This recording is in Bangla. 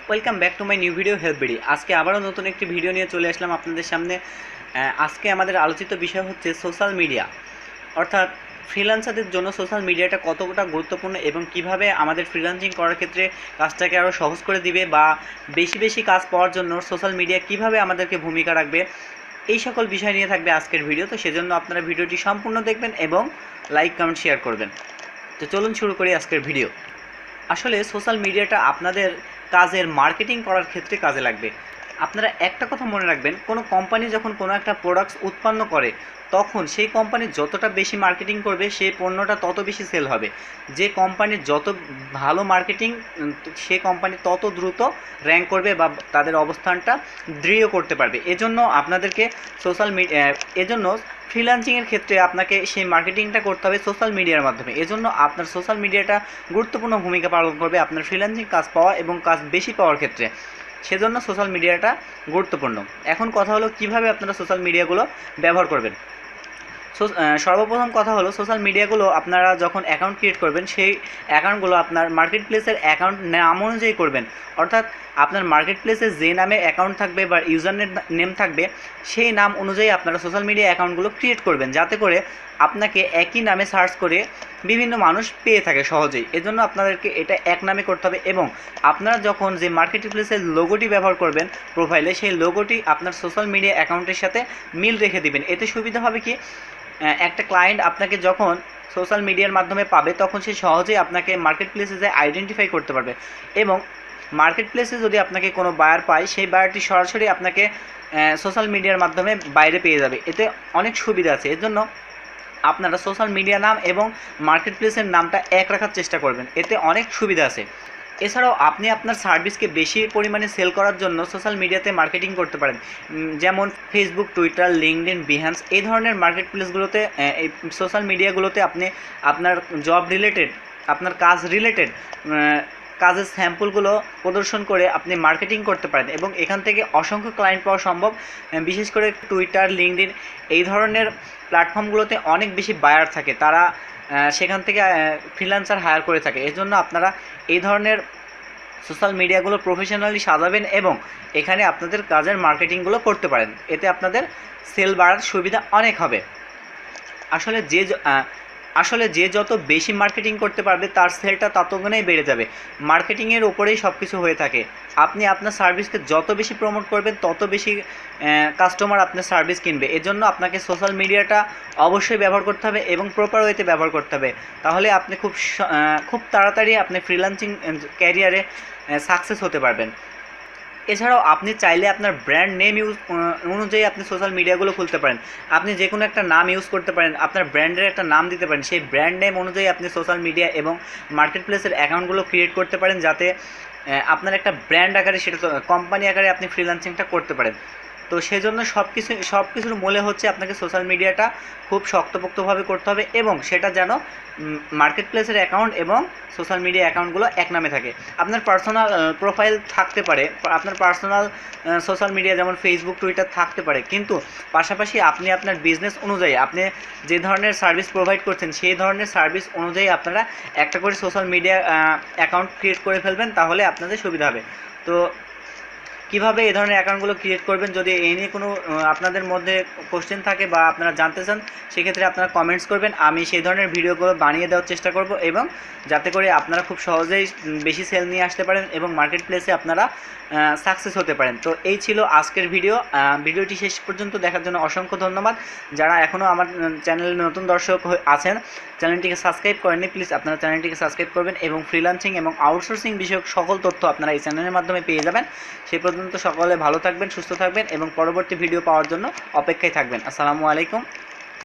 Welcome back to my new video help BD. আজকে আবারও নতুন একটি ভিডিও নিয়ে চলে আসলাম আপনাদের সামনে। আজকে আমাদের আলোচিত বিষয় হচ্ছে সোশ্যাল মিডিয়া, অর্থাৎ ফ্রিল্যান্সারদের জন্য সোশ্যাল মিডিয়াটা কতটা গুরুত্বপূর্ণ এবং কিভাবে আমাদের ফ্রিল্যান্সিং করার ক্ষেত্রে কাজটাকে আরও সহজ করে দিবে বা বেশি বেশি কাজ পাওয়ার জন্য সোশ্যাল মিডিয়া কিভাবে আমাদেরকে ভূমিকা রাখবে, এই সকল বিষয় নিয়ে থাকবে আজকের ভিডিও। তো সেজন্য আপনারা ভিডিওটি সম্পূর্ণ দেখবেন এবং লাইক কমেন্ট শেয়ার করবেন। তো চলুন শুরু করি আজকের ভিডিও। আসলে সোশ্যাল মিডিয়াটা আপনাদের কাজের মার্কেটিং করার ক্ষেত্রে কাজে লাগবে। আপনারা একটা কথা মনে রাখবেন, কোনো কোম্পানি যখন কোনো একটা প্রোডাক্টস উৎপন্ন করে তখন সেই কোম্পানি যতটা বেশি মার্কেটিং করবে সেই পণ্যটা তত বেশি সেল হবে। যে কোম্পানির যত ভালো মার্কেটিং, সে কোম্পানি তত দ্রুত র্যাঙ্ক করবে বা তাদের অবস্থানটা দৃঢ় করতে পারবে। এজন্য আপনাদেরকে সোশ্যাল মিডিয়া এজন্য ফ্রিল্যান্সিংয়ের ক্ষেত্রে আপনাকে সেই মার্কেটিংটা করতে হবে সোশ্যাল মিডিয়ার মাধ্যমে। এজন্য আপনার সোশ্যাল মিডিয়াটা গুরুত্বপূর্ণ ভূমিকা পালন করবে আপনার ফ্রিল্যান্সিং কাজ পাওয়া এবং কাজ বেশি পাওয়ার ক্ষেত্রে। সেজন্য সোশ্যাল মিডিয়াটা গুরুত্বপূর্ণ। এখন কথা হলো কিভাবে আপনারা সোশ্যাল মিডিয়াগুলো ব্যবহার করবেন। সর্বপ্রথম কথা হলো সোশ্যাল মিডিয়াগুলো আপনারা যখন অ্যাকাউন্ট ক্রিয়েট করবেন সেই অ্যাকাউন্টগুলো আপনার মার্কেট প্লেসের অ্যাকাউন্ট নাম অনুযায়ী করবেন। অর্থাৎ আপনার মার্কেট প্লেসে যে নামে অ্যাকাউন্ট থাকবে বা ইউজার নেম থাকবে সেই নাম অনুযায়ী আপনারা সোশ্যাল মিডিয়া অ্যাকাউন্টগুলো ক্রিয়েট করবেন, যাতে করে আপনাকে একই নামে সার্চ করে বিভিন্ন মানুষ পেয়ে থাকে সহজেই। এজন্য আপনাদেরকে এটা এক নামে করতে হবে এবং আপনারা যখন যে মার্কেট প্লেসের লোগোটি ব্যবহার করবেন প্রোফাইলে, সেই লোগোটি আপনার সোশ্যাল মিডিয়া অ্যাকাউন্টের সাথে মিল রেখে দিবেন। এতে সুবিধা হবে কি, একটা ক্লায়েন্ট আপনাকে যখন সোশ্যাল মিডিয়ার মাধ্যমে পাবে তখন সে সহজেই আপনাকে মার্কেট প্লেসে যে আইডেন্টিফাই করতে পারবে এবং মার্কেট প্লেসে যদি আপনাকে কোনো বায়ার পায় সেই বায়ারটি সরাসরি আপনাকে সোশ্যাল মিডিয়ার মাধ্যমে বাইরে পেয়ে যাবে। এতে অনেক সুবিধা আছে। এর জন্য আপনারা সোশ্যাল মিডিয়া নাম এবং মার্কেট প্লেসের নামটা এক রাখার চেষ্টা করবেন, এতে অনেক সুবিধা আছে। এছাড়াও আপনি আপনার সার্ভিসকে বেশি পরিমাণে সেল করার জন্য সোশ্যাল মিডিয়াতে মার্কেটিং করতে পারেন, যেমন ফেসবুক, টুইটার, লিঙ্কডইন, বিহান্স এই ধরনের মার্কেট প্লেসগুলোতে, এই সোশ্যাল মিডিয়াগুলোতে আপনি আপনার জব রিলেটেড, আপনার কাজ রিলেটেড কাজের স্যাম্পলগুলো প্রদর্শন করে আপনি মার্কেটিং করতে পারেন এবং এখান থেকে অসংখ্য ক্লায়েন্ট পাওয়া সম্ভব। বিশেষ করে টুইটার, লিঙ্কডইন এই ধরনের প্ল্যাটফর্মগুলোতে অনেক বেশি বায়ার থাকে, তারা সেখান থেকে ফ্রিল্যান্সার হায়ার করে থাকে। এর জন্য আপনারা এই ধরনের সোশ্যাল মিডিয়াগুলো প্রফেশনালি সাজাবেন এবং এখানে আপনাদের কাজের মার্কেটিংগুলো করতে পারেন, এতে আপনাদের সেল বাড়ার সুবিধা অনেক হবে। আসলে যে যত বেশি মার্কেটিং করতে পারবে তার সেলটা তত গুণেই বেড়ে যাবে। মার্কেটিংয়ের ওপরেই সব কিছু হয়ে থাকে। আপনি আপনার সার্ভিসকে যত বেশি প্রমোট করবেন তত বেশি কাস্টমার আপনার সার্ভিস কিনবে। এজন্য আপনাকে সোশ্যাল মিডিয়াটা অবশ্যই ব্যবহার করতে হবে এবং প্রপার ওয়েতে ব্যবহার করতে হবে। তাহলে আপনি খুব তাড়াতাড়ি আপনি ফ্রিল্যান্সিং ক্যারিয়ারে সাকসেস হতে পারবেন। এছাড়াও আপনি চাইলে আপনার ব্র্যান্ড নেম অনুযায়ী আপনি সোশ্যাল মিডিয়াগুলো খুলতে পারেন। আপনি যে কোনো একটা নাম ইউজ করতে পারেন, আপনার ব্র্যান্ডের একটা নাম দিতে পারেন, সেই ব্র্যান্ড নেম অনুযায়ী আপনি সোশ্যাল মিডিয়া এবং মার্কেট প্লেসের অ্যাকাউন্টগুলো ক্রিয়েট করতে পারেন, যাতে আপনার একটা ব্র্যান্ড আকারে, সেটা কোম্পানি আকারে আপনি ফ্রিল্যান্সিংটা করতে পারেন। তো সেজন্য সব কিছুর মূলে হচ্ছে আপনাকে সোশ্যাল মিডিয়াটা খুব শক্তপোক্তভাবে করতে হবে এবং সেটা যেন মার্কেট প্লেসের অ্যাকাউন্ট এবং সোশ্যাল মিডিয়া অ্যাকাউন্টগুলো এক নামে থাকে। আপনার পার্সোনাল প্রোফাইল থাকতে পারে, আপনার পার্সোনাল সোশ্যাল মিডিয়া যেমন ফেসবুক, টুইটার থাকতে পারে, কিন্তু পাশাপাশি আপনি আপনার বিজনেস অনুযায়ী আপনি যে ধরনের সার্ভিস প্রোভাইড করছেন সেই ধরনের সার্ভিস অনুযায়ী আপনারা একটা করে সোশ্যাল মিডিয়া অ্যাকাউন্ট ক্রিয়েট করে ফেলবেন, তাহলে আপনাদের সুবিধা হবে। তো কীভাবে এই ধরনের অ্যাকাউন্টগুলো ক্রিয়েট করবেন, যদি এই নিয়ে কোনো আপনাদের মধ্যে কোশ্চেন থাকে বা আপনারা জানতে চান, সেক্ষেত্রে আপনারা কমেন্টস করবেন। আমি সেই ধরনের ভিডিওগুলো বানিয়ে দেওয়ার চেষ্টা করব এবং যাতে করে আপনারা খুব সহজেই বেশি সেল নিয়ে আসতে পারেন এবং মার্কেট প্লেসে আপনারা সাকসেস হতে পারেন। তো এই ছিল আজকের ভিডিওটি শেষ পর্যন্ত দেখার জন্য অসংখ্য ধন্যবাদ। যারা এখনও আমার চ্যানেলে নতুন দর্শক আছেন, চ্যানেলটিকে সাবস্ক্রাইব করেননি, প্লিজ আপনারা চ্যানেলটিকে সাবস্ক্রাইব করবেন এবং ফ্রিল্যান্সিং এবং আউটসোর্সিং বিষয়ক সকল তথ্য আপনারা এই চ্যানেলের মাধ্যমে পেয়ে যাবেন। সেই পর্যন্ত সকলে ভালো থাকবেন, সুস্থ থাকবেন এবং পরবর্তী ভিডিও পাওয়ার জন্য অপেক্ষায় থাকবেন। আসসালামু আলাইকুম।